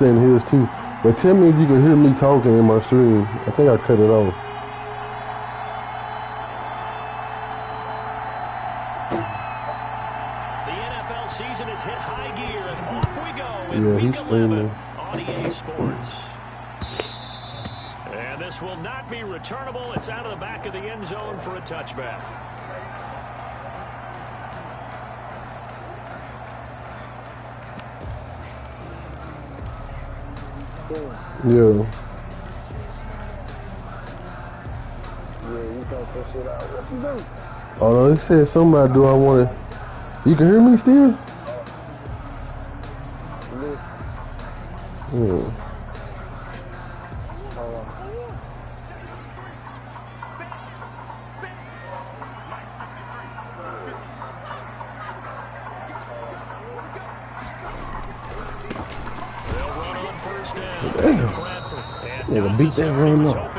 saying his too. But tell me if you can hear me talking in my stream. I think I cut it off. The NFL season has hit high gear, and off we go in Week 11 on EA Sports. And this will not be returnable. It's out of the back of the end zone for a touchback. Yeah. You can't push it out. What you do? Oh no, it said somebody do I want to. You can hear me still? Yeah. Nigga beat that run up.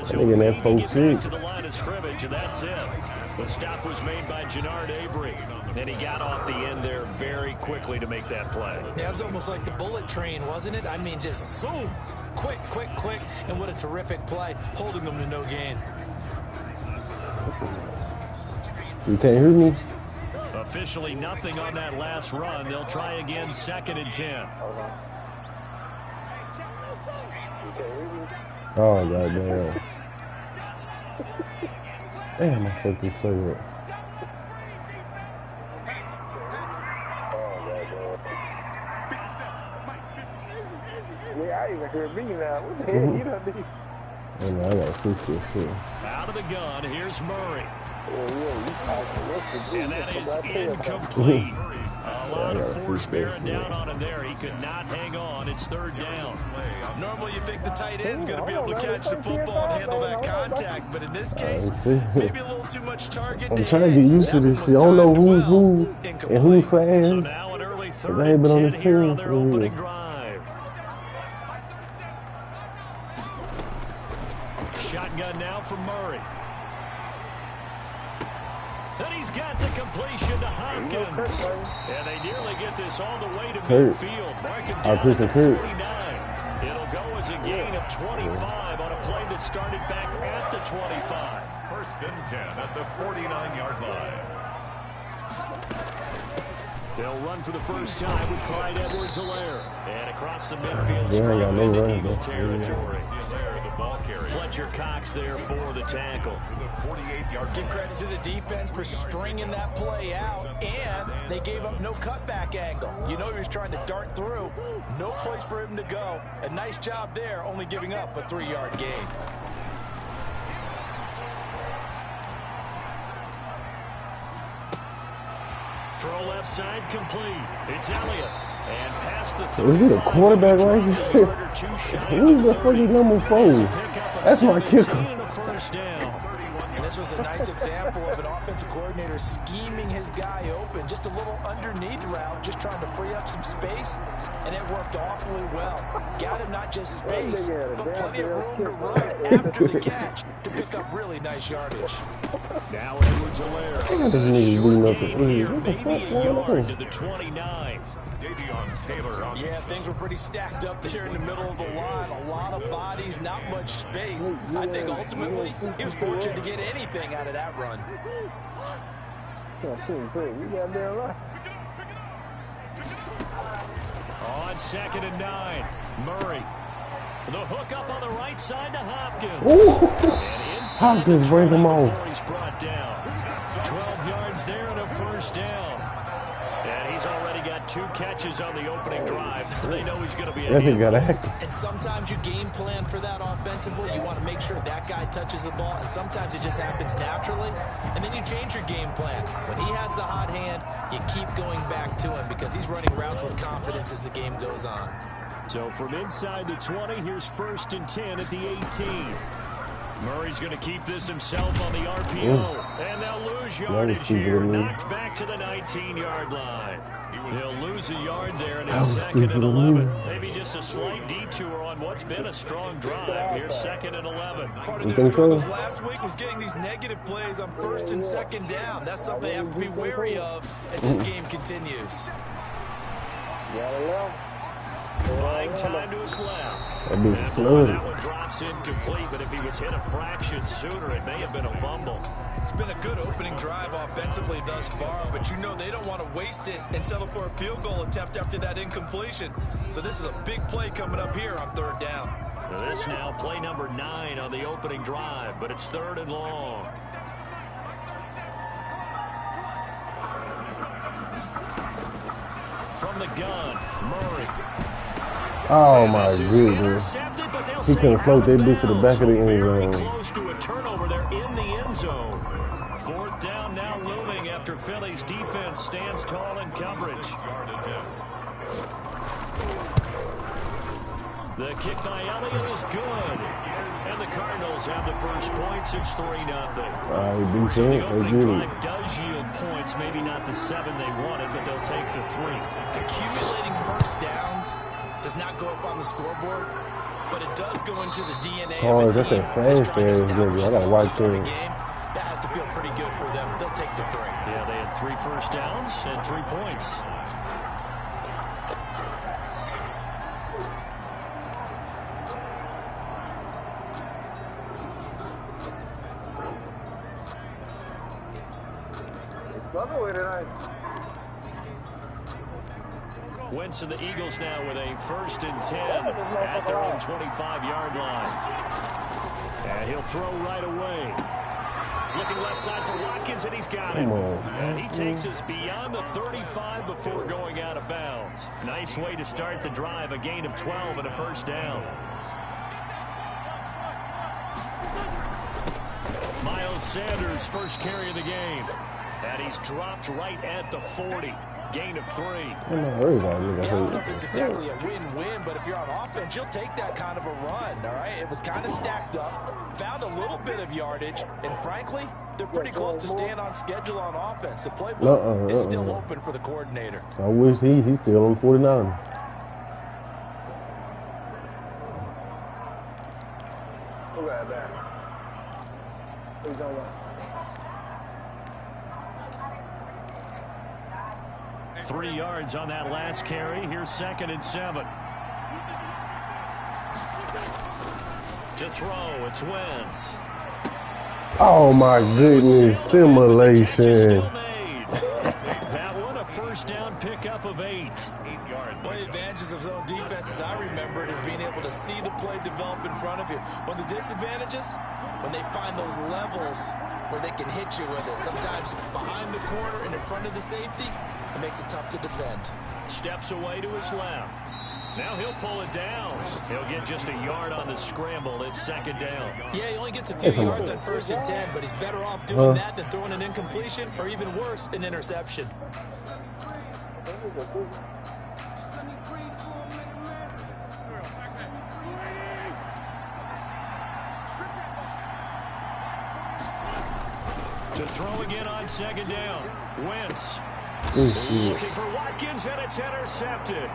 Nigga in that 4-6. To the line of scrimmage, and that's it. The stop was made by Jannard Avery, and he got off the end there very quickly to make that play. Yeah, it was almost like the bullet train, wasn't it? I mean, just zoom, quick, and what a terrific play, holding them to no gain. You can't hear me? Officially nothing on that last run. They'll try again, 2nd and 10. Oh, goddamn. Damn, I fucked this play up. Yeah, I even hear me now. What the hell you done did? I gotta fix this shit. Out of the gun, here's Murray. And that is incomplete. A lot of force bearing down on him there. He could not hang on. It's 3rd down. Normally you think the tight end's going to be able to catch the football and handle that contact, but in this case, maybe a little too much target. I'm trying to get used to this shit. I don't know who's who and who's fast. So now an early 3rd I ain't been on and this 10 here team on their for opening years. drive. Shotgun now from Murray. And he's got the completion to Hopkins. And they nearly get this all the way to midfield. Mark him down at the 49. It'll go as a gain of 25 on a play that started back at the 25. 1st and 10 at the 49-yard line. They'll run for the first time with Clyde Edwards-Helaire. And across the midfield, straight into Eagle territory. Fletcher Cox there for the tackle. Give credit to the defense for stringing that play out, and they gave up no cutback angle. You know he was trying to dart through. No place for him to go. A nice job there, only giving up a 3-yard gain. Throw left side complete. It's Elliott. And past the Is it a quarterback right here? Who's the fucking number 4? That's my kicker. And this was a nice example of an offensive coordinator scheming his guy open. Just a little underneath route, just trying to free up some space, and it worked awfully well. Got him not just space, but plenty of room to run after the catch to pick up really nice yardage. Now Edwards-Helaire. Short gain here, maybe a yard to the 29. Yeah, things were pretty stacked up there in the middle of the line. A lot of bodies, not much space. I think ultimately he was fortunate to get anything out of that run. On 2nd and 9, Murray. The hook up on the right side to Hopkins. Hopkins bring him on. He's brought down. 12 yards there and a 1st down. And he's already got 2 catches on the opening drive. They know he's going to be a And sometimes you game plan for that offensively. You want to make sure that guy touches the ball, and sometimes it just happens naturally. And then you change your game plan. When he has the hot hand, you keep going back to him because he's running routes with confidence as the game goes on. So from inside the 20, here's 1st and 10 at the 18. Murray's going to keep this himself on the RPO. And they'll lose yardage here. Knocked back to the 19-yard line. They'll lose a yard there, and it's 2nd and 11. Maybe just a slight detour on what's been a strong drive. Here's 2nd and 11. Part of their struggles last week was getting these negative plays on 1st and 2nd down. That's something they have to be wary of as this game continues. Buying time to his left. That dude And floated. that one drops incomplete, but if he was hit a fraction sooner, it may have been a fumble. It's been a good opening drive offensively thus far, but you know they don't want to waste it and settle for a field goal attempt after that incompletion. So this is a big play coming up here on third down. This now play number 9 on the opening drive, but it's 3rd and long. From the gun, Murray. Oh my goodness. He couldn't float that bitch to the back of the end zone. Close to a turnover there in the end zone. 4th down now looming after Philly's defense stands tall in coverage. The kick by Elliott is good. And the Cardinals have the first points. It's 3-0. So the opening drive does yield points. Maybe not the 7 they wanted, but they'll take the 3. Accumulating first downs does not go up on the scoreboard, but it does go into the DNA of a That's team a fast that's ass trying to nigga. I establish gotta watch themselves in him. the game. That has to feel pretty good for them. They'll take the 3. Yeah, they had 3 first downs and 3 points. Wentz and the Eagles now with a 1st and 10 at their own 25-yard line. And he'll throw right away. Looking left side for Watkins, and he's got it. And he takes us beyond the 35 before going out of bounds. Nice way to start the drive, a gain of 12 and a 1st down. Miles Sanders, first carry of the game. And he's dropped right at the 40. Gain of 3. I don't know if it's exactly a win-win, but if you're on offense, you'll take that kind of a run, all right? It was kind of stacked up, found a little bit of yardage, and frankly, they're pretty close to staying on schedule on offense. The playbook is still open for the coordinator. I wish he's still on 49. Look at that. What you talking about? 3 yards on that last carry. Here's 2nd and 7. To throw, it's Wentz. Oh my goodness, simulation. That one a 1st down pickup of 8. One of the advantages of zone defense, as I remember it, is being able to see the play develop in front of you. One of the disadvantages, when they find those levels where they can hit you with it, sometimes behind the corner and in front of the safety, it makes it tough to defend. Steps away to his left. Now he'll pull it down. He'll get just a yard on the scramble. It's 2nd down. Yeah, he only gets a few yards on 1st and 10, but he's better off doing that than throwing an incompletion or even worse, an interception. To throw again on 2nd down. Wentz. Looking for Watkins, and it's intercepted.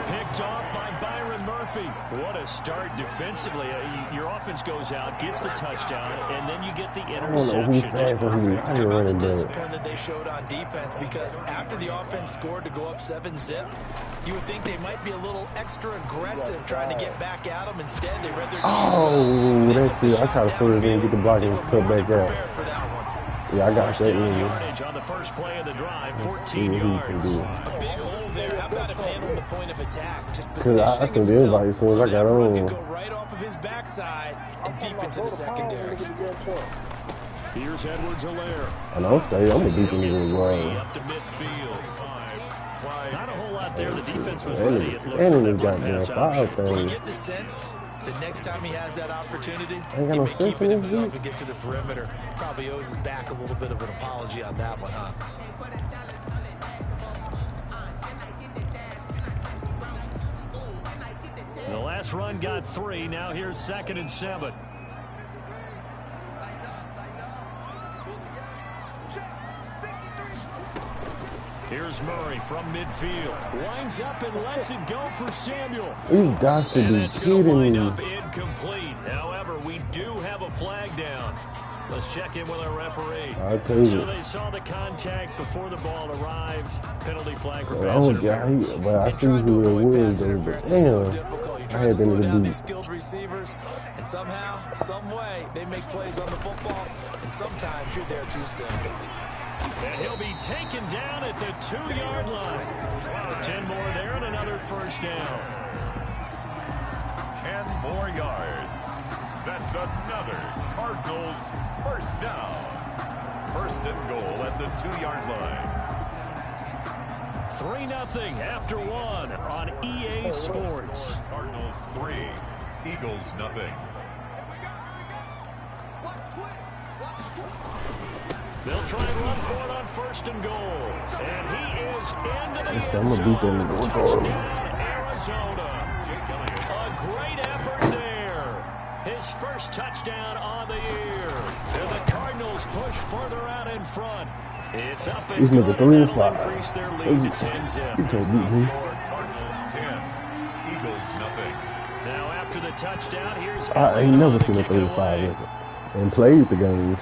Picked off by Byron Murphy. What a start defensively. Your offense goes out, gets the touchdown, and then you get the interception. Just perfect. How about the discipline that they showed on defense? Because after the offense scored to go up 7-zip, you would think they might be a little extra aggressive trying to get back at them. Instead, they read their keys well. That's it. I kind of thought it didn't get the block and cut back out. For that one. Yeah, I got that in. Yardage on the first play of the drive, 14 yards. A big hole there. How about him handling the point of attack? Just Because I think everybody as soon as I got run on. could go right off of his backside and deep into the secondary. Here's Edwards-Helaire. And I'm going to beat them as well. Up to midfield. Not a whole lot there. The defense was And ready. It looked he for that got run that pass foul option. You thing. get the sense that next time he has that opportunity, he no may sense keep in it this himself beat. and get to the perimeter. Probably owes his back a little bit of an apology on that one, huh? The last run got 3. Now here's 2nd and 7. Here's Murray from midfield. Winds up and lets it go for Samuel. You got to And be that's going to wind kidding me. up incomplete. However, we do have a flag down. Let's check in with our referee. So they saw the contact before the ball arrived. Penalty flag for I pass don't get interference. but I see who it was, though. But damn, I had them to beat. Skilled receivers, and somehow, some way, they make plays on the football, and sometimes you're there too soon. And he'll be taken down at the 2-yard line. 10 more there and another first down. 10 more yards. That's another Cardinals first down. First and goal at the 2-yard line. 3-0 after 1 on EA Sports. Cardinals 3, Eagles nothing. They'll try and run for it on first and goal. And he is into the end I'm zone. gonna beat them. Touchdown, Arizona. A great effort there. His first touchdown on the year. And the Cardinals push further out in front. It's up and good, and that'll increase their lead to 10-zip. Cardinals 10, Eagles nothing. Now after the touchdown, here's I ain't never seen a 35 and played the games.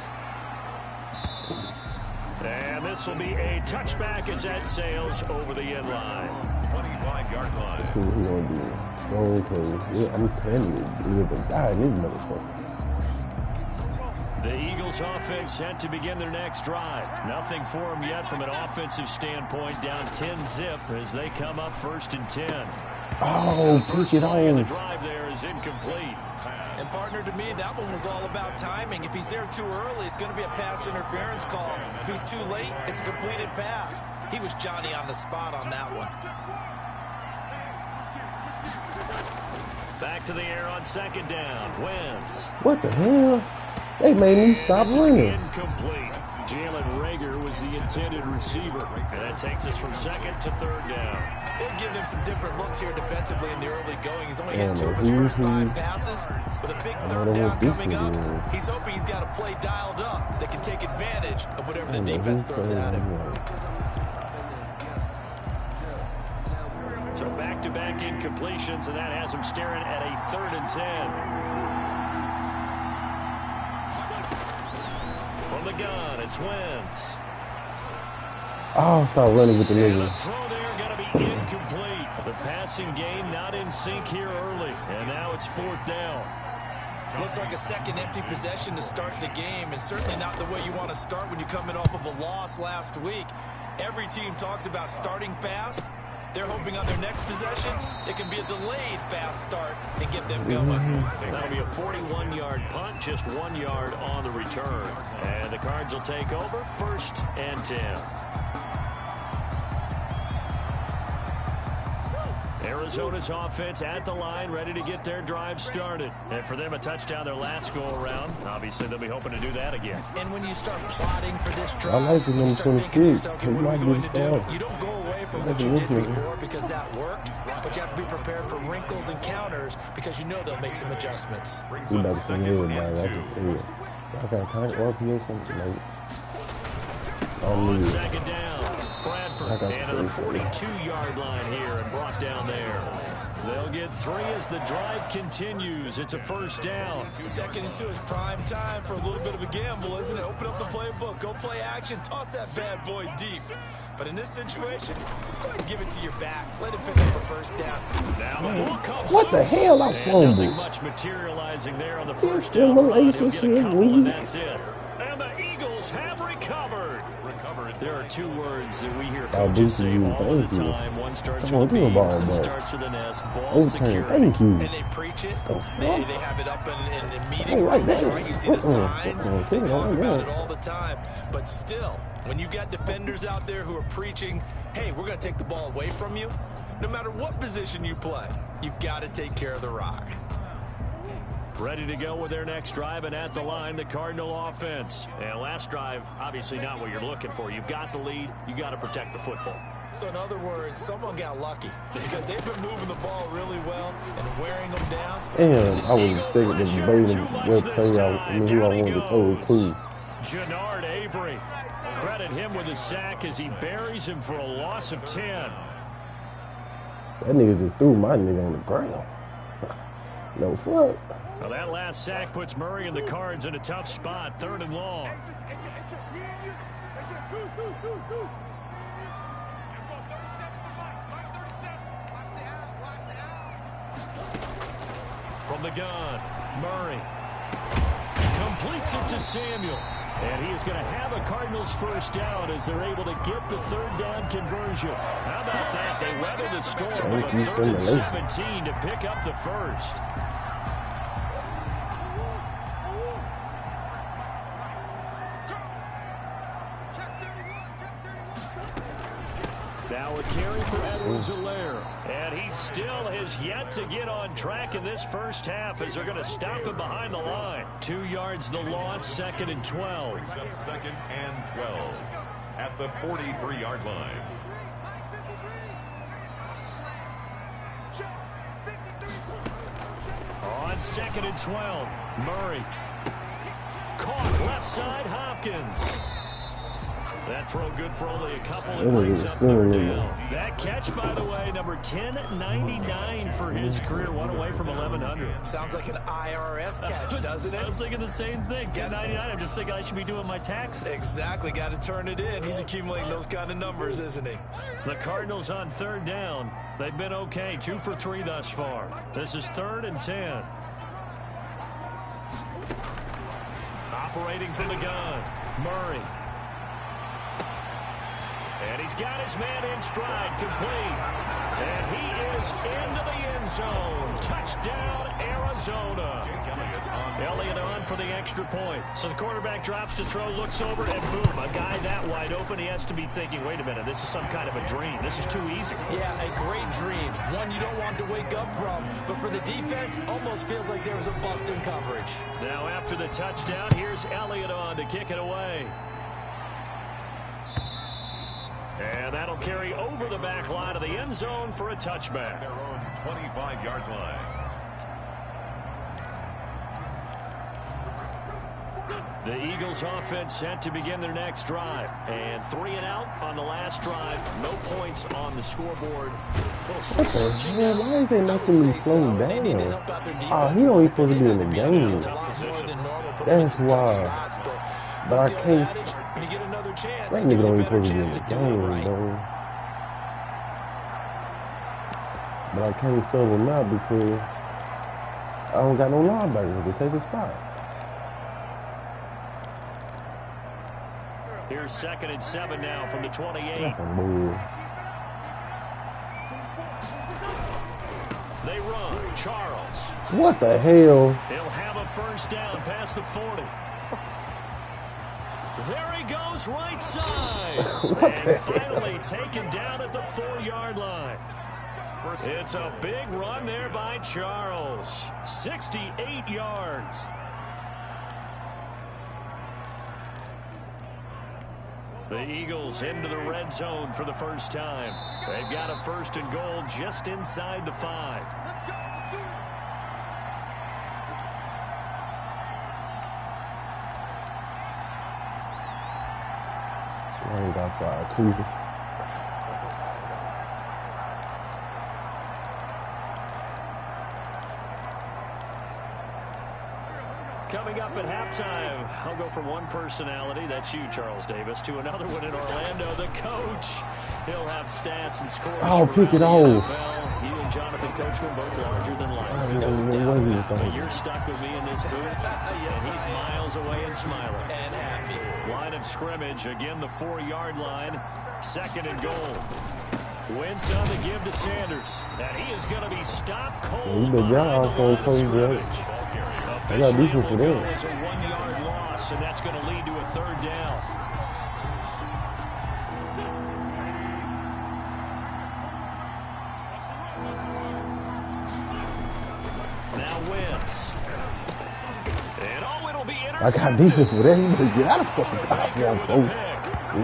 And this will be a touchback as that sails over the end line. 25-yard line. He gonna be strong close. Yeah, I'm telling you, live and die in this motherfucker. The Eagles offense set to begin their next drive. Nothing for them yet from an offensive standpoint, down 10-zip as they come up first and 10. Oh, push it The on. drive there is incomplete. And partner, to me, that one was all about timing. If he's there too early, it's going to be a pass interference call. If he's too late, it's a completed pass. He was Johnny on the spot on that one. Back to the air on second down. Wentz. What the hell? They made me stop running. Incomplete. Jalen Reagor was the intended receiver. And that takes us from second to third down. They've given him some different looks here defensively in the early going. He's only hit 2 of his first 5 passes. With a big third down coming up, he's hoping he's got a play dialed up that can take advantage of whatever the defense throws at him. So back-to-back incompletions, and that has him staring at a 3rd and 10. From the gun, it's Wentz. Oh, stop running with the The niggas. throw there going to be incomplete. The passing game not in sync here early, and now it's 4th down. Looks like a second empty possession to start the game, and certainly not the way you want to start when you're coming off of a loss last week. Every team talks about starting fast. They're hoping on their next possession, it can be a delayed fast start and get them going. That'll be a 41-yard punt, just 1 yard on the return. And the Cards will take over 1st and 10. Arizona's offense at the line, ready to get their drive started. And for them, a touchdown their last go-around. Obviously, they'll be hoping to do that again. And when you start plotting for this drive, I like the number 26. Okay, what are we going to do? You don't go away from what you did before because that worked, but you have to be prepared for wrinkles and counters because you know they'll make some adjustments. We about to say everybody, I can see it. I got kind of RPA something like On second down, Bradford, and to the 42-yard line here and brought down there. They'll get 3 as the drive continues. It's a 1st down. 2nd and 2 is prime time for a little bit of a gamble, isn't it? Open up the playbook, go play action, toss that bad boy deep. But in this situation, go ahead and give it to your back. Let him pick up a 1st down. Now the ball comes what the hell? I and nothing fumbled. much materializing there on the 1st down run. He'll get a couple, and that's it. And the Eagles have recovered. There are 2 words that we hear coaches say all the time. One starts with a B, one starts with an S. Ball security. Thank you. And they preach it. They have it up in meeting rooms, right? You see the signs. They talk about it all the time. But still, when you got defenders out there who are preaching, hey, we're going to take the ball away from you, no matter what position you play, you've got to take care of the rock. Ready to go with their next drive, and at the line, the Cardinal offense. And last drive, obviously not what you're looking for. You've got the lead. You got to protect the football. So in other words, someone got lucky because they've been moving the ball really well and wearing them down. And I was thinking of debating what play I wanted to throw too. Jannard Avery. Credit him with a sack as he buries him for a loss of 10. That nigga just threw my nigga on the ground. No fuck. Well, that last sack puts Murray and the Cards in a tough spot, 3rd and long. From the gun, Murray completes it to Samuel. And he is going to have a Cardinals first down as they're able to get the 3rd down conversion. How about that? They weather the storm with a 3rd and 17 to pick up the first. Now a carry for Edwards-Helaire. And he still has yet to get on track in this first half as they're going to stop him behind the line. 2 yards the loss, 2nd and 12. 2nd and 12 at the 43-yard line. On 2nd and 12, Murray. Caught left side, Hopkins. That throw good for only a couple and brings up 3rd down. That catch, by the way, number 1099 for his career, one away from 1,100. Sounds like an IRS catch, doesn't it? I was thinking the same thing. 1099. I'm just thinking I should be doing my taxes. Exactly. Got to turn it in. He's accumulating those kind of numbers, isn't he? The Cardinals on 3rd down. They've been okay. 2 for 3 thus far. This is 3rd and 10. Operating from the gun, Murray. And he's got his man in stride, complete. And he is into the end zone. Touchdown, Arizona. Elliott on for the extra point. So the quarterback drops to throw, looks over, and boom, a guy that wide open. He has to be thinking, wait a minute, this is some kind of a dream. This is too easy. Yeah, a great dream. One you don't want to wake up from. But for the defense, almost feels like there was a bust in coverage. Now after the touchdown, here's Elliott on to kick it away. And that'll carry over the back line of the end zone for a touchback. Their own 25-yard line. The Eagles offense set to begin their next drive. And 3 and out on the last drive. No points on the scoreboard. What the hell? Why is they making me slow down? Oh, he don't even supposed to be in the game. That's why. But I can't. That nigga don't even supposed to be in the game, bro. But I can't sub him out because I don't got no linebackers to take his spot. Here's 2nd and 7 now from the 28. That's a move. They run. Charles. What the hell? He'll have a first down past the 40. There he goes, right side. And finally taken down at the 4-yard line. It's a big run there by Charles. 68 yards. The Eagles into the red zone for the first time. They've got a 1st and goal just inside the 5. I ain't got 5 too. Coming up at halftime, I'll go from one personality, that's you, Charles Davis, to another one in Orlando, the coach. He'll have stats and scores. Oh, pick it off. You and Jonathan Coachman both larger than life. But you're stuck with me in this booth, and he's miles away and smiling. And happy. Line of scrimmage, again the 4-yard line, 2nd and goal. Wentz on the give to Sanders, and he is going to be stopped cold behind the line of scrimmage. I got defense for them. It's a 1-yard loss, and that's going to lead to a 3rd down. Now Wentz. And oh, it'll be I got defense for that. You better get out of fucking goddamn folks. You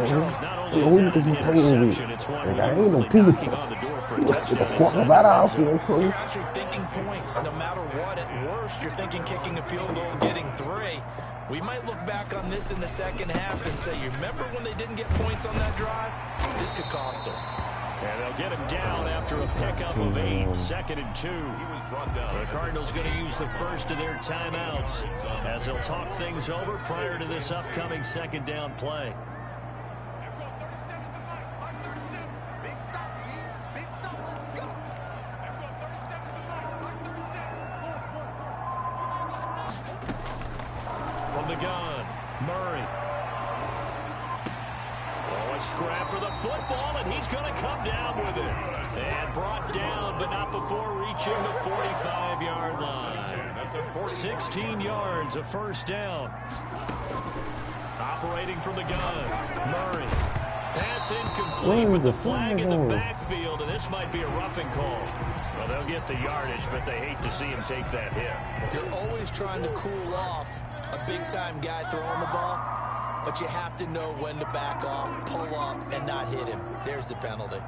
know who you think you playing with? Like, I ain't no people. Get the fuck up out of here, coach. You're actually thinking points. No matter what, at worst, you're thinking kicking a field goal and getting 3. We might look back on this in the second half and say, you remember when they didn't get points on that drive? This could cost them. And they'll get him down after a pickup of 8, 2nd and 2. The Cardinals going to use the first of their timeouts as they'll talk things over prior to this upcoming 2nd down play. From the gun, Murray. Oh, a scrap for the football, and he's going to come down with it. And brought down, but not before reaching the 45-yard line. 16 yards, a first down. Operating from the gun, Murray. Pass incomplete with the flag in the backfield, and this might be a roughing call. Well, they'll get the yardage, but they hate to see him take that hit. You're always trying to cool off a big-time guy throwing the ball, but you have to know when to back off, pull up, and not hit him. There's the penalty.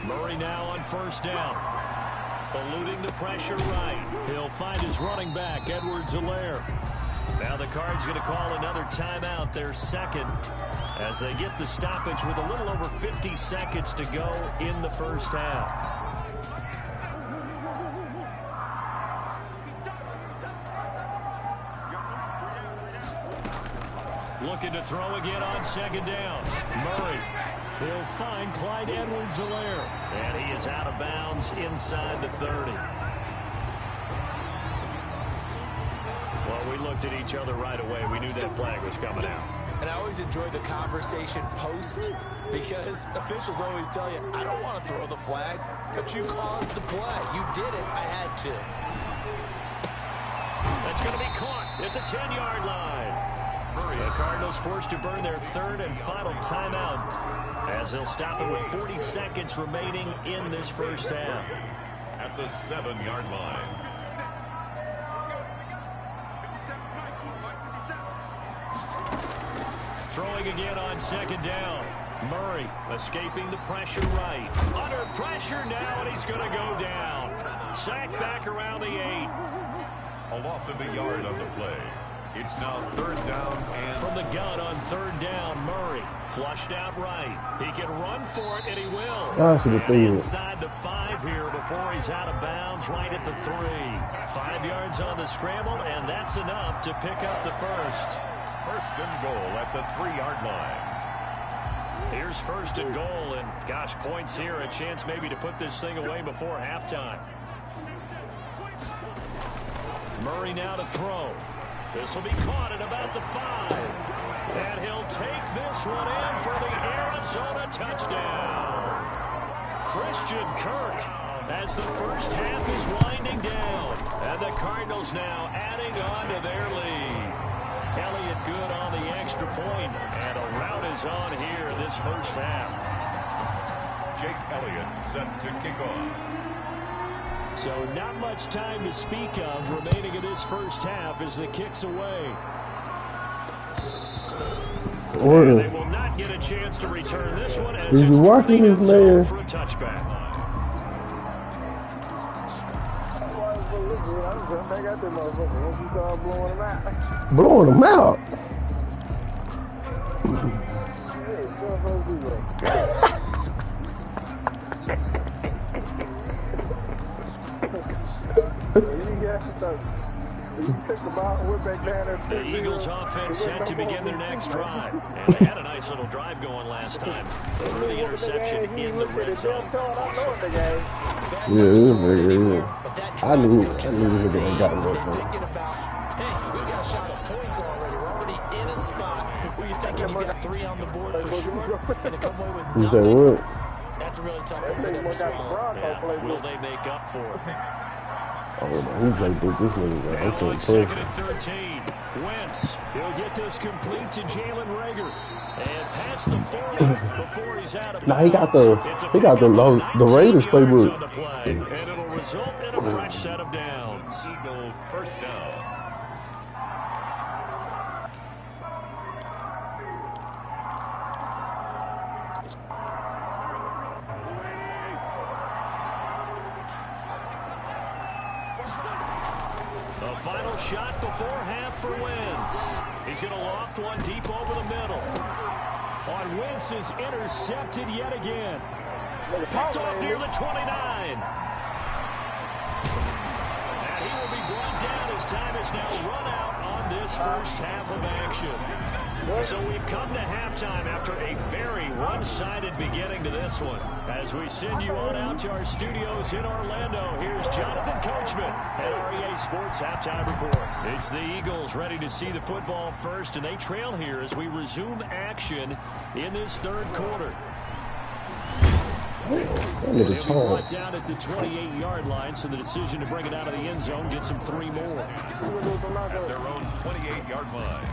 Murray now on first down. Eluding the pressure right. He'll find his running back, Edwards-Helaire. Now the Cards going to call another timeout, their second, as they get the stoppage with a little over 50 seconds to go in the first half. Looking to throw again on second down. Murray. He'll find Clyde Edwards-Helaire. And he is out of bounds inside the 30. Well, we looked at each other right away. We knew that flag was coming out. And I always enjoy the conversation post, because officials always tell you, I don't want to throw the flag, but you caused the play. You did it. I had to. That's going to be caught at the 10-yard line. The Cardinals forced to burn their third and final timeout as they'll stop it with 40 seconds remaining in this first half. At the 7-yard line. Throwing again on second down. Murray escaping the pressure right. Under pressure now, and he's going to go down. Sacked back around the 8. A loss of a yard on the play. It's now third down and... From the gun on third down, Murray flushed out right. He can run for it, and he will. Inside the 5 here before he's out of bounds right at the 3. 5 yards on the scramble, and that's enough to pick up the first. First and goal at the 3-yard line. Here's first and goal, and gosh, points here, a chance maybe to put this thing away before halftime. Murray now to throw. This will be caught at about the 5. And he'll take this one in for the Arizona touchdown. Christian Kirk as the first half is winding down. And the Cardinals now adding on to their lead. Elliott good on the extra point. And a rout is on here this first half. Jake Elliott set to kick off. So not much time to speak of remaining in this first half as the kick's away. And they will not get a chance to return this one as it's watching this man for a touchback. Blowing them out. The Eagles offense set to begin their next drive. And they had a nice little drive going last time. Through the interception in the red zone. Yeah, it was very good. I knew he was going to get it. Hey, we got a shot at points already. We're already in a spot where you're thinking you got 3 on the board for sure, and to come away with You say nothing. what? That's a really tough one for them to swallow. Yeah. Will they make up for it? Oh, man, he played this nigga, man. I'm so Second impressed. and 13. Wentz. He'll get this complete to Jalen Reagor. And past the 40 before he's out of Nah, he got the Raiders playbook. On the play, and it'll result in a fresh set of downs. Eagles first down. A final shot before half for Wentz. He's going to loft one deep over the middle. On Wentz's intercepted yet again. Picked off near the 29. And he will be brought down as time is now run out on this first half of action. So we've come to halftime after a very one-sided beginning to this one. As we send you on out to our studios in Orlando, here's Jonathan Coachman at REA Sports Halftime Report. It's the Eagles ready to see the football first, and they trail here as we resume action in this third quarter. He'll be brought down at the 28-yard line, so the decision to bring it out of the end zone gets him 3 more. At their own 28-yard line.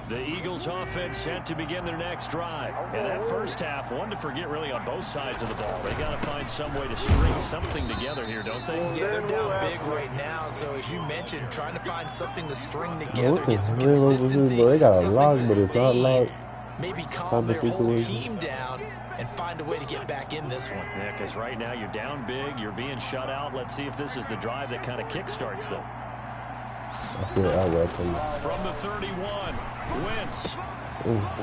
The Eagles offense set to begin their next drive. And that first half, one to forget really on both sides of the ball. They got to find some way to string something together here, don't they? Yeah, they're down big right now. So as you mentioned, trying to find something to string together, get some consistency. They got a lock, but it's not locked. Maybe calm their whole team down and find a way to get back in this one. Yeah, because right now you're down big, you're being shut out. Let's see if this is the drive that kind of kickstarts them. From the 31, Wentz.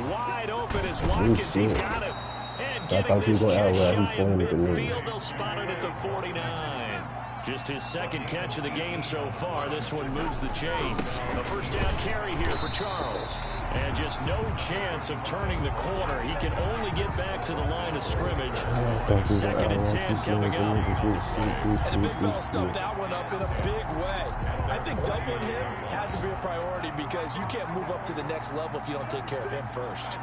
Wide open is Watkins. He's got it. And getting this just shy of midfield, they'll spot it at the 49. Just his second catch of the game so far. This one moves the chains. A first down carry here for Charles. And just no chance of turning the corner. He can only get back to the line of scrimmage. 2nd and 10 coming up. And the big fella stuffed that one up in a big way. I think doubling him has to be a priority because you can't move up to the next level if you don't take care of him first.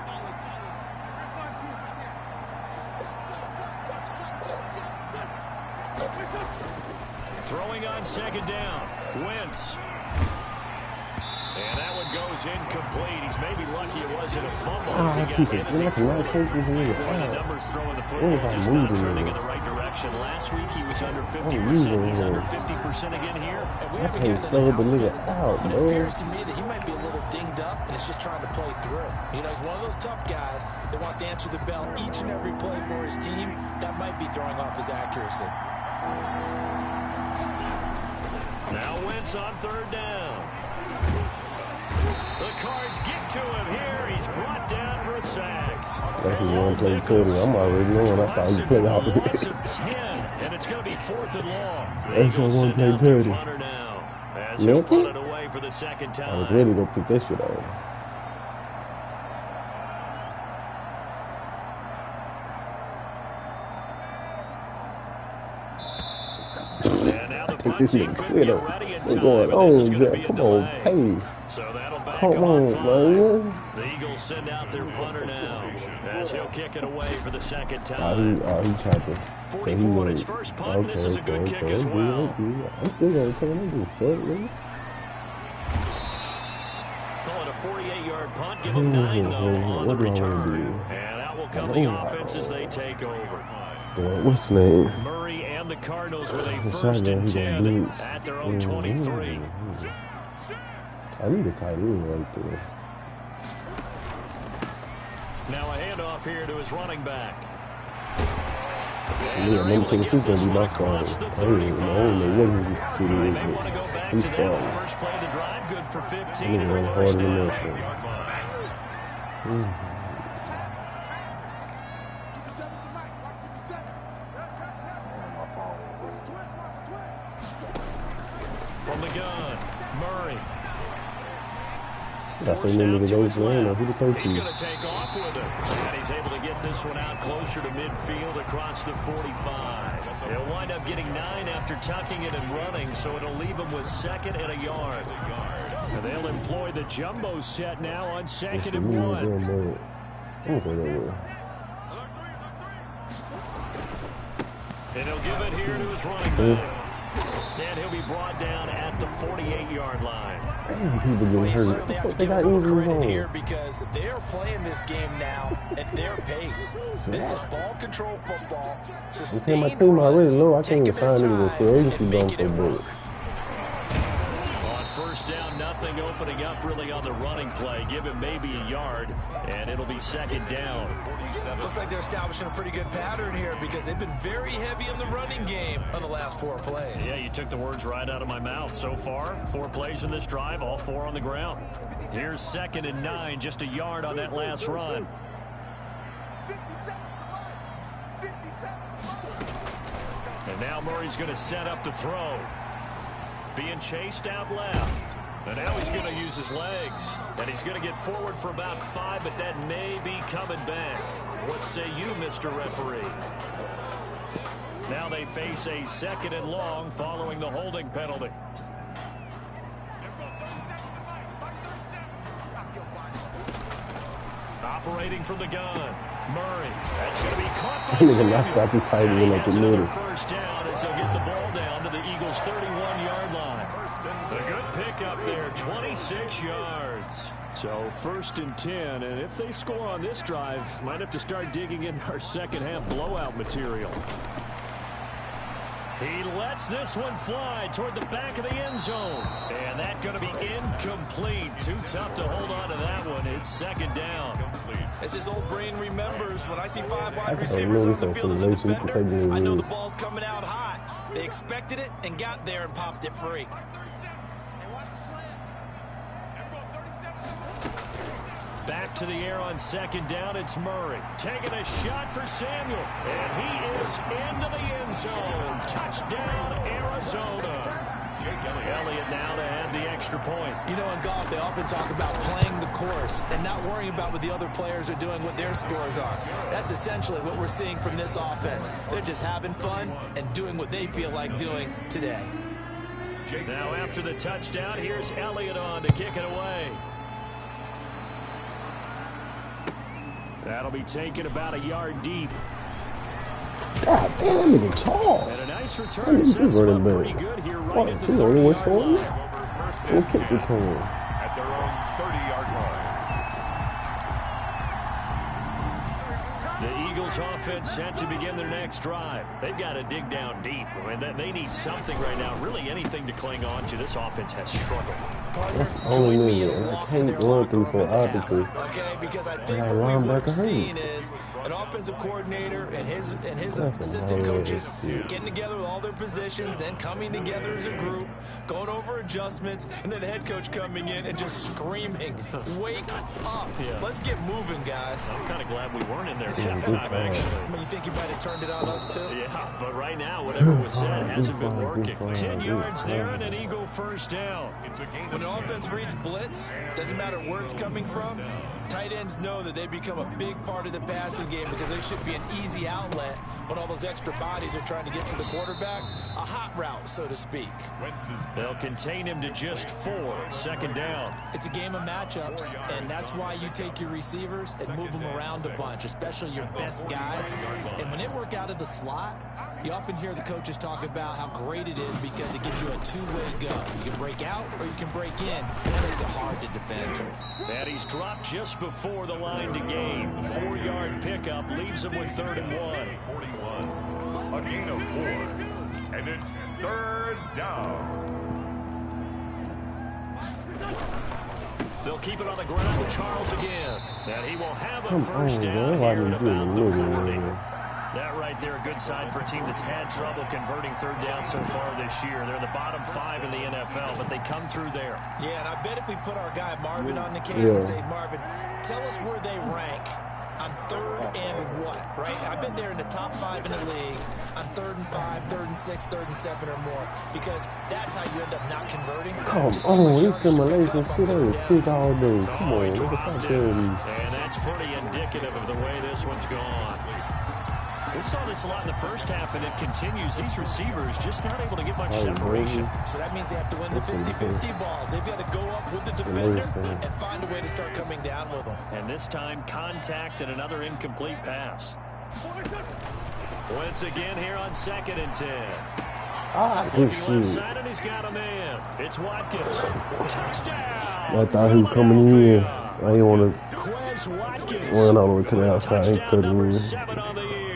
Throwing on 2nd down. Wentz. And that one goes incomplete. He's maybe lucky it wasn't a fumble as he got hit as he threw it. One of the numbers throwing the football just not trending in the right direction. Last week he was under 50%. He's under 50% again here. And we haven't gotten an announcement, but it appears to me that he might be a little dinged up and is just trying to play through. You know, he's one of those tough guys that wants to answer the bell each and every play for his team. That might be throwing off his accuracy. Now Wentz on 3rd down. The Cards get to him here. He's brought down for a sack. That's one play total. I'm already knowing I thought you put out of 10, and it's going to be 4th and long. That's one play total. As he'll punt it away for the second time. I was ready to pick this shit out. And now the punt team couldn't get ready in time. Going on, This is going to be a come delay. on, hey. So that'll back Come him on, on 5. man. The Eagles send out their punter now as he'll kick it away for the second time. He tried to. 44 on his first punt. This is a good kick as well. I'm still going to tell him to man. Call it a 48-yard punt. Give him 9, though, on the return. And out will come the offense as they take over. What's his name? Murray and the Cardinals with a 1st and 10 at their own 23. I need a tight end right there. Now a handoff here to his running back. Yeah, maybe Tennessee going to be my fault. They may want to go back to that on the first play of the drive. Good for 15 and a first down. From the gun, Murray. He's going to take off with it. And he's able to get this one out closer to midfield across the 45. He'll wind up getting 9 after tucking it and running, so it'll leave him with 2nd and a yard. And they'll employ the jumbo set now on 2nd and 1. And he'll give it here to his running back. And he'll be brought down at the 48-yard line. Well, you certainly have to give them credit here because they're playing this game now at their pace. This is ball control football. Sustained runs, taking their time and making it work. On first down, nothing opening up really on the running play. Give him maybe a yard, and it'll be second down. Looks like they're establishing a pretty good pattern here because they've been very heavy in the running game on the last 4 plays. Yeah, you took the words right out of my mouth. So far, 4 plays in this drive, all 4 on the ground. Here's 2nd and 9, just a yard on that last run. And now Murray's going to set up the throw. Being chased out left. And now he's going to use his legs. And he's going to get forward for about 5, but that may be coming back. What say you, Mr. Referee? Now they face a 2nd and long following the holding penalty. Operating from the gun. Murray. That's going to be caught by Samuel. First down as they'll get the ball down to the Eagles' 31-yard line. A good pickup there, 26 yards. So 1st and 10, and if they score on this drive, might have to start digging in our second-half blowout material. He lets this one fly toward the back of the end zone. And that's going to be incomplete. Too tough to hold on to that one. It's 2nd down. As his old brain remembers, when I see 5 wide receivers on the field as a defender, I know the ball's coming out hot. They expected it and got there and popped it free. Back to the air on 2nd down. It's Murray taking a shot for Samuel. And he is into the end zone. Touchdown, Arizona. Elliott now to add the extra point. You know, in golf, they often talk about playing the course and not worrying about what the other players are doing, what their scores are. That's essentially what we're seeing from this offense. They're just having fun and doing what they feel like doing today. Now after the touchdown, here's Elliott on to kick it away. That'll be taken about a yard deep. God damn, it is tall. And a nice return sets him up pretty good here right at the 30-yard line. We'll kick the turn. At their own 30-yard line. The Eagles offense set to begin their next drive. They've got to dig down deep. I mean, they need something right now, really anything to cling on to. This offense has struggled. Join me in a walk to their locker room at half, okay? Because I think what we would have seen is an offensive coordinator and his assistant coaches getting together with all their positions, then coming together as a group, going over adjustments, and then the head coach coming in and just screaming, "Wake up! Let's get moving, guys!" I'm kind of glad we weren't in there halftime, actually. I mean, you think you might have turned it on us too? Yeah, but right now, whatever was said hasn't been working. 10 yards there and an Eagle first down. When an offense reads blitz, doesn't matter where it's coming from, tight ends know that they become a big part of the passing game because they should be an easy outlet when all those extra bodies are trying to get to the quarterback. A hot route, so to speak. They'll contain him to just 4. 2nd down. It's a game of matchups, and that's why you take your receivers and move them around a bunch, especially your best guys. And when they work out of the slot, you often hear the coaches talk about how great it is because it gives you a two-way go. You can break out or you can break in. That makes it hard to defend. And he's dropped just before the line to gain. 4-yard pickup leaves him with 3rd and 1. 41. A gain of 4. And it's 3rd down. They'll keep it on the ground with Charles again. And he will have a first down here at about the 40. That right there, a good sign for a team that's had trouble converting 3rd down so far this year. They're the bottom 5 in the NFL, but they come through there. Yeah, and I bet if we put our guy Marvin on the case and say, Marvin, tell us where they rank on 3rd and what, right? I bet they're in the top 5 in the league on 3rd and 5, 3rd and 6, 3rd and 7 or more, because that's how you end up not converting. Come on, it's in Malaysia. Sit all day. Come on, look at that. And that's pretty indicative of the way this one's gone. We saw this a lot in the first half, and it continues. These receivers just not able to get much separation. So that means they have to win the 50-50 balls. They've got to go up with the defender and find a way to start coming down with them. And this time, contact and another incomplete pass. Once again here on 2nd and 10. Looking left side, and he's got a man. It's Watkins. Touchdown! I thought he was coming in. I didn't want to run all the way to the outside. Touchdown number 7 on the year.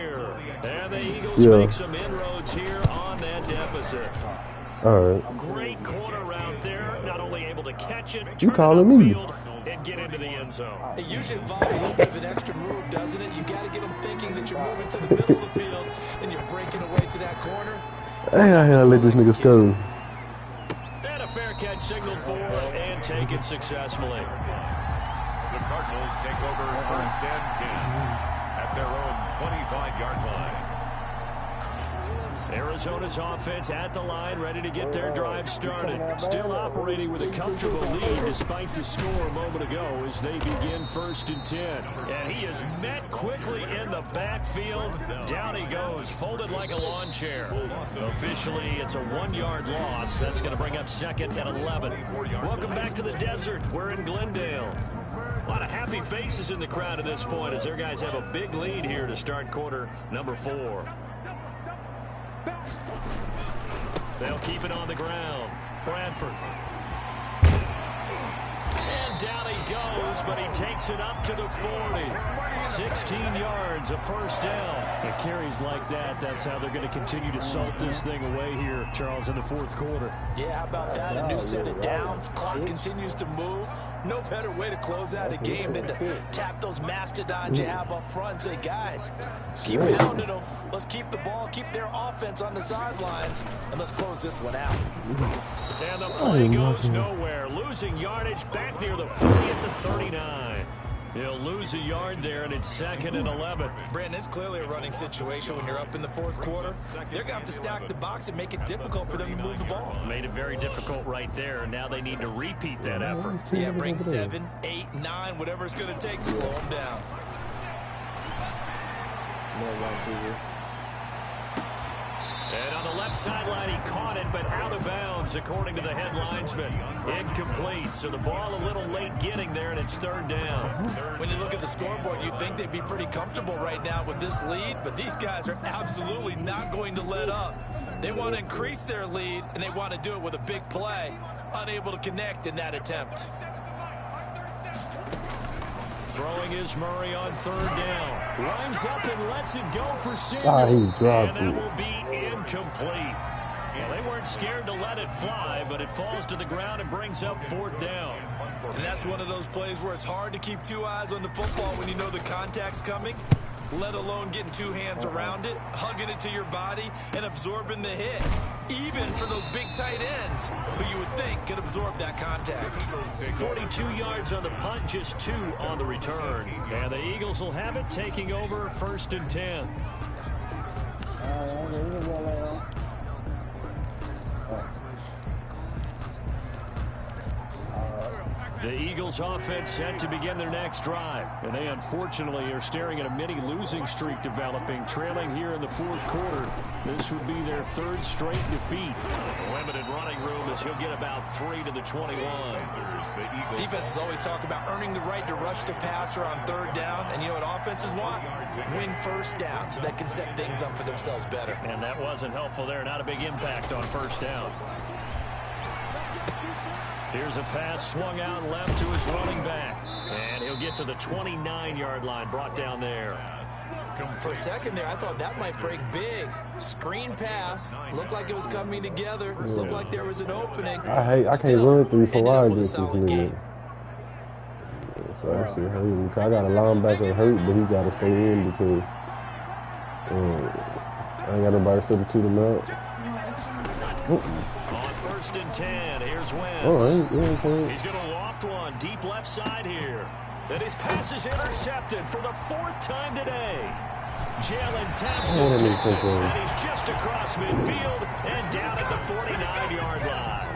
And the Eagles make some inroads here on that deficit. All right. Great corner route there. Not only able catch it, You turn calling it me? upfield, and get into the end zone. It usually involves a little bit of an extra move, doesn't it? You got to get them thinking that you're moving to the middle of the field and you're breaking away to that corner. Hey, I had to let this nigga go. And a fair catch signaled for and taken successfully. The Cardinals take over 1st and 10 at their own 25-yard line. Arizona's offense at the line, ready to get their drive started. Still operating with a comfortable lead despite the score a moment ago as they begin 1st and 10. And he is met quickly in the backfield. Down he goes, folded like a lawn chair. Officially, it's a 1-yard loss. That's going to bring up 2nd and 11. Welcome back to the desert. We're in Glendale. A lot of happy faces in the crowd at this point as their guys have a big lead here to start quarter number 4. They'll keep it on the ground. Bradford. And down he goes, but he takes it up to the 40. 16 yards, a first down. It carries like that. That's how they're going to continue to salt this thing away here, Charles, in the 4th quarter. Yeah, how about that? A new set of downs. Clock continues to move. No better way to close out a game than to tap those mastodons you have up front and say, guys, keep pounding them. Let's keep the ball, keep their offense on the sidelines, and let's close this one out. And the play goes nowhere. Losing yardage back near the 40 at the 39. He'll lose a yard there, and it's 2nd and 11. Brandon, it's clearly a running situation when you're up in the 4th quarter. They're going to have to stack the box and make it difficult for them to move the ball. Made it very difficult right there. Now they need to repeat that effort. Yeah, bring 7, 8, 9, whatever it's going to take to slow them down. And on the left sideline, he caught it, but out of bounds, according to the head linesman. Incomplete, so the ball a little late getting there, and it's 3rd down. When you look at the scoreboard, you'd think they'd be pretty comfortable right now with this lead, but these guys are absolutely not going to let up. They want to increase their lead, and they want to do it with a big play. Unable to connect in that attempt. Throwing is Murray on 3rd down. Lines up and lets it go for Samuel. He dropped and that it. will be incomplete. Well, they weren't scared to let it fly, but it falls to the ground and brings up 4th down. And that's one of those plays where it's hard to keep 2 eyes on the football when you know the contact's coming, let alone getting 2 hands around it, hugging it to your body, and absorbing the hit. Even for those big tight ends, who you would think could absorb that contact. 42 yards on the punt, just 2 on the return. And the Eagles will have it, taking over 1st and 10. The Eagles offense set to begin their next drive. And they unfortunately are staring at a mini losing streak developing, trailing here in the 4th quarter. This would be their 3rd straight defeat. Limited running room as he'll get about 3 to the 21. Defenses always talk about earning the right to rush the passer on 3rd down. And you know what offenses want? Win 1st down so they can set things up for themselves better. And that wasn't helpful there. Not a big impact on 1st down. Here's a pass swung out left to his running back. And he'll get to the 29-yard line, brought down there. For a second there, I thought that might break big. Screen pass. Looked like it was coming together. Looked like there was an opening. I can't run 3 for wide against this nigga. So that shit hurt me. I got a linebacker hurt, but he got to stay in because I ain't got nobody to substitute him out. On 1st and 10, here's Wentz. He's going to loft one deep left side here. And his pass is intercepted for the 4th time today. Jalen Thompson gets it, and he's just across midfield and down at the 49-yard line.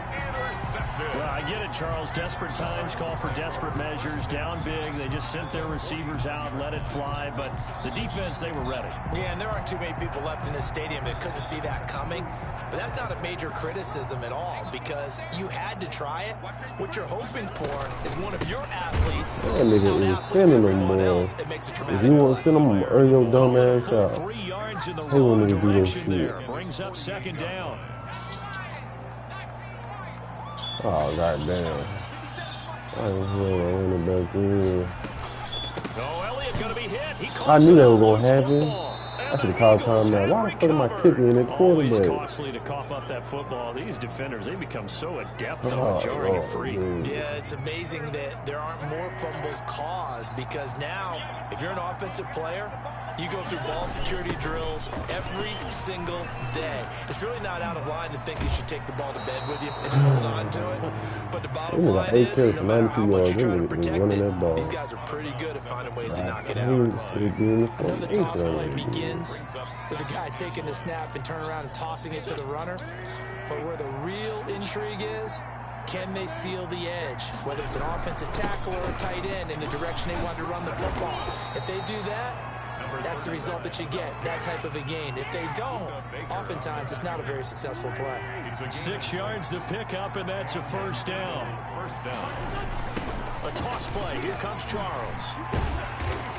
Well, I get it, Charles. Desperate times call for desperate measures. Down big, they just sent their receivers out, let it fly. But the defense, they were ready. Yeah, and there aren't too many people left in this stadium that couldn't see that coming. But that's not a major criticism at all because you had to try it. What you're hoping for is one of your athletes. That nigga is sending them, boy. If you want to send them, earn your dumb ass out. 3 yards in the Hey, wrong when nigga do that direction shit. there. Brings up 2nd down. Oh, goddamn. I ain't running back in. Oh, Elliott going to be hit. I knew that was going to happen. Now I should the have called Eagles time now. have Why the fuck am I recovered. kicking in at Always quarterback? costly to cough up that football. These defenders, they become so adept on Oh, jarring it Lord, free. dude. Yeah, it's amazing that there aren't more fumbles caused because now, if you're an offensive player, you go through ball security drills every single day. It's really not out of line to think you should take the ball to bed with you and just hold on to it. But the bottom Them niggas line got 8 is, carries no for matter 92 how much yards. you Them try to niggas was protect running it, that ball. these guys are pretty good at finding ways to knock it I out. hate being the I know the 48 toss play running. begins with a guy taking the snap and turning around and tossing it to the runner. But where the real intrigue is, can they seal the edge? Whether it's an offensive tackle or a tight end in the direction they want to run the football. If they do that, that's the result that you get, that type of a gain. If they don't, oftentimes it's not a very successful play. 6 yards to pick up, and that's a first down. A toss play. Here comes Charles.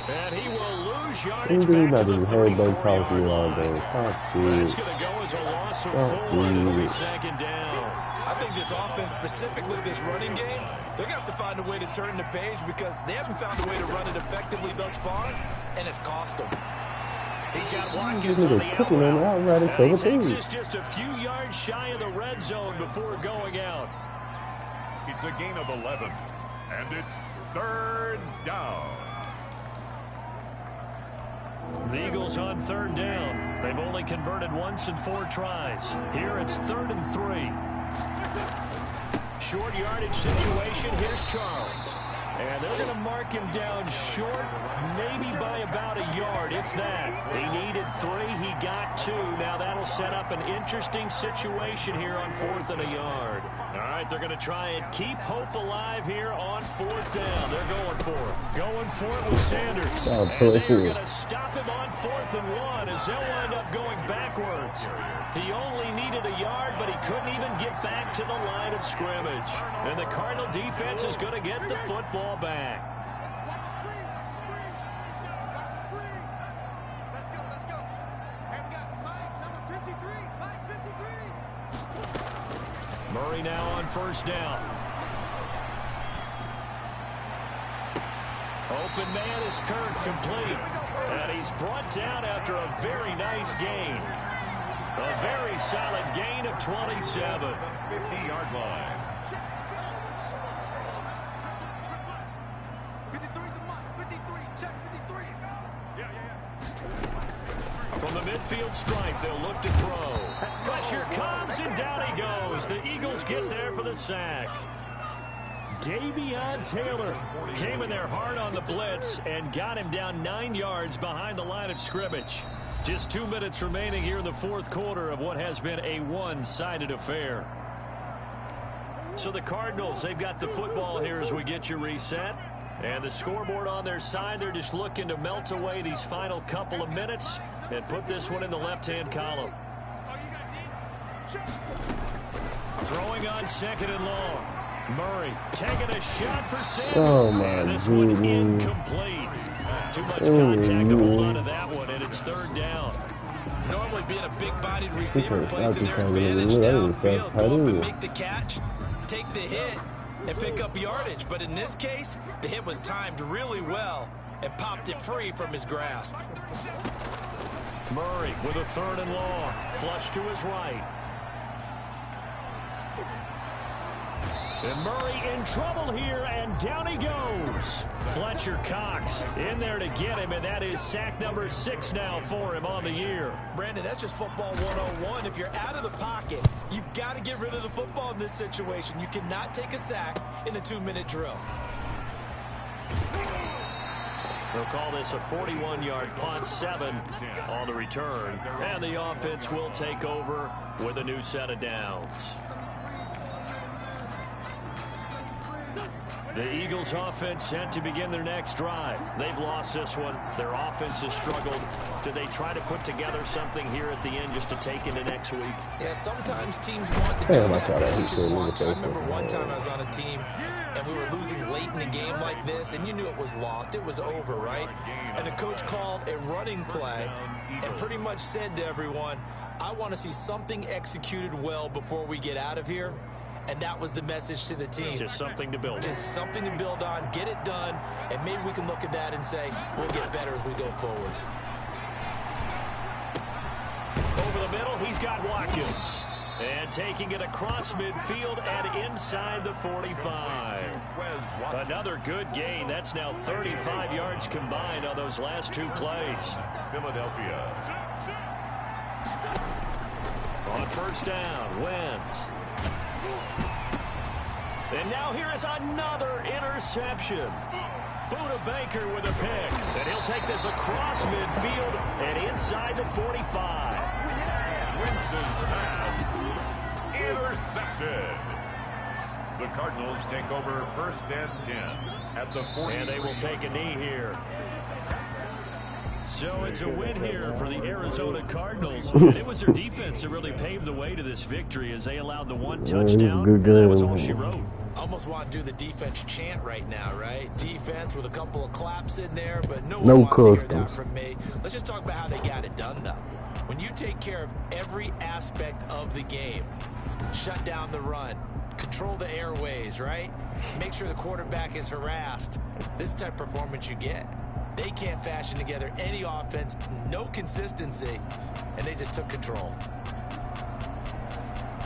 And he will lose yardage back to the 34-yard line. That's going to go as a loss of 4. It'll be second down. I think this offense, specifically this running game, they're going to have to find a way to turn the page because they haven't found a way to run it effectively thus far, and it's cost them. He's got Watkins on the outroute. And he takes this just a few yards shy of the red zone before going out. It's a gain of 11, and it's third down. The Eagles on third down. They've only converted once in 4 tries. Here it's 3rd and 3. Short yardage situation. Here's Charles. And they're going to mark him down short, maybe by about a yard, if that. They needed 3. He got 2. Now that'll set up an interesting situation here on 4th and a yard. All right, they're going to try and keep hope alive here on 4th down. They're going for it. Going for it with Sanders. And they're going to stop him on 4th and 1 as they'll wind up going backwards. He only needed a yard, but he couldn't even get back to the line of scrimmage. And the Cardinal defense is going to get the football back. Let's go. And we got Mike, number 53. Mike 53. Murray now on first down. Open man is Kirk, complete. And he's brought down after a very nice gain. A very solid gain of 27. 50-yard line. 53's the mark. 53. Check 53. From the midfield stripe, they'll look to throw. Pressure comes, and down he goes. The Eagles get there for the sack. Davion Taylor came in there hard on the blitz and got him down 9 yards behind the line of scrimmage. Just 2 minutes remaining here in the 4th quarter of what has been a one-sided affair. So the Cardinals, they've got the football here as we get you reset. And the scoreboard on their side, they're just looking to melt away these final couple of minutes and put this one in the left-hand column. Throwing on 2nd and long. Murray taking a shot for Sanders. Oh, my and this one goodness. incomplete. Too much contact to hold on to that one, and it's 3rd down. Normally being a big-bodied receiver plays to their advantage downfield. Go up and make the catch, take the hit, and pick up yardage. But in this case, the hit was timed really well and popped it free from his grasp. Murray with a 3rd and long. Flush to his right. And Murray in trouble here, and down he goes. Fletcher Cox in there to get him, and that is sack number 6 now for him on the year. Brandon, that's just football 101. If you're out of the pocket, you've got to get rid of the football in this situation. You cannot take a sack in a 2-minute drill. They'll call this a 41-yard punt, 7 on the return. And the offense will take over with a new set of downs. The Eagles offense set to begin their next drive. They've lost this one. Their offense has struggled. Do they try to put together something here at the end just to take into next week? Yeah, sometimes teams want to do that. Coaches want to. I remember one time I was on a team and we were losing late in a game like this, and you knew it was lost. It was over, right? And the coach called a running play and pretty much said to everyone, I want to see something executed well before we get out of here. And that was the message to the team. Just something to build on. Just something to build on, get it done, and maybe we can look at that and say, we'll get better as we go forward. got Watkins. And taking it across midfield and inside the 45. Another good gain. That's now 35 yards combined on those last two plays. Philadelphia. On first down, Wentz. And now here is another interception. Buda Baker with a pick. And he'll take this across midfield and inside the 45. Winston's pass intercepted. The Cardinals take over first and 10 at the 40. And they will take a knee here. So it's a win here for the Arizona Cardinals. And it was their defense that really paved the way to this victory as they allowed the one touchdown. And that was all she wrote. Almost want to do the defense chant right now, right? Defense with a couple of claps in there, but no one No wants to hear that customs. from me. Let's just talk about how they got it done, though. When you take care of every aspect of the game, shut down the run, control the airways, right? Make sure the quarterback is harassed. This is the type of performance you get. They can't fashion together any offense, no consistency, and they just took control.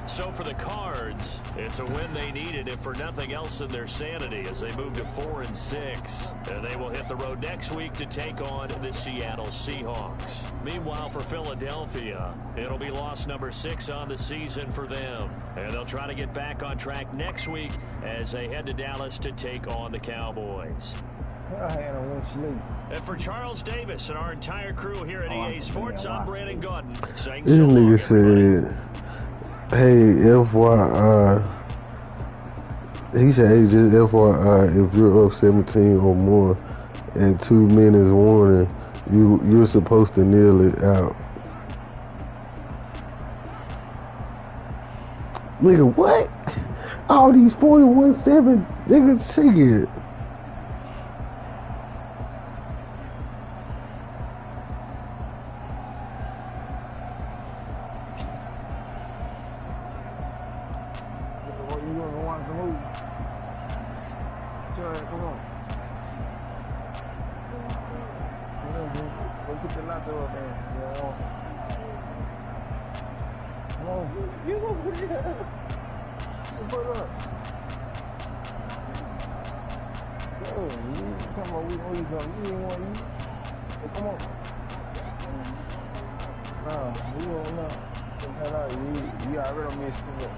So for the Cards, it's a win they needed, if for nothing else than their sanity, as they move to 4-6. And they will hit the road next week to take on the Seattle Seahawks. Meanwhile, for Philadelphia, it'll be loss number 6 on the season for them. And they'll try to get back on track next week as they head to Dallas to take on the Cowboys. I had a one sleep. And for Charles Davis and our entire crew here at EA Sports, I'm Brandon Gordon saying This so long, nigga everybody. said, hey, FYI. He said, hey, just FYI, if you're up 17 or more and 2 minutes warning, you're supposed to kneel it out. Nigga, what? All these 41-7 niggas shit. You don't want to move. Come on. Go put the nacho up there. You don't want it. Come on. You go put it up. You put it up. Yo, you talking about we gonna eat something. You ain't want to eat. Hey, come on. Nah, we don't know. You already messed it up.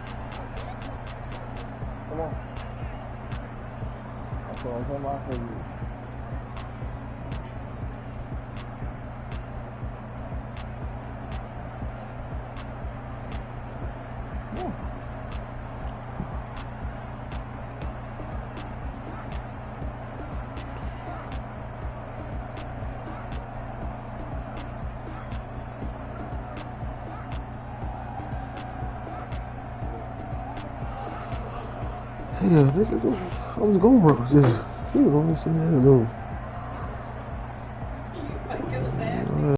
Come on. I'm throwing something out for you. Yeah, I was going, bro. Just, you know,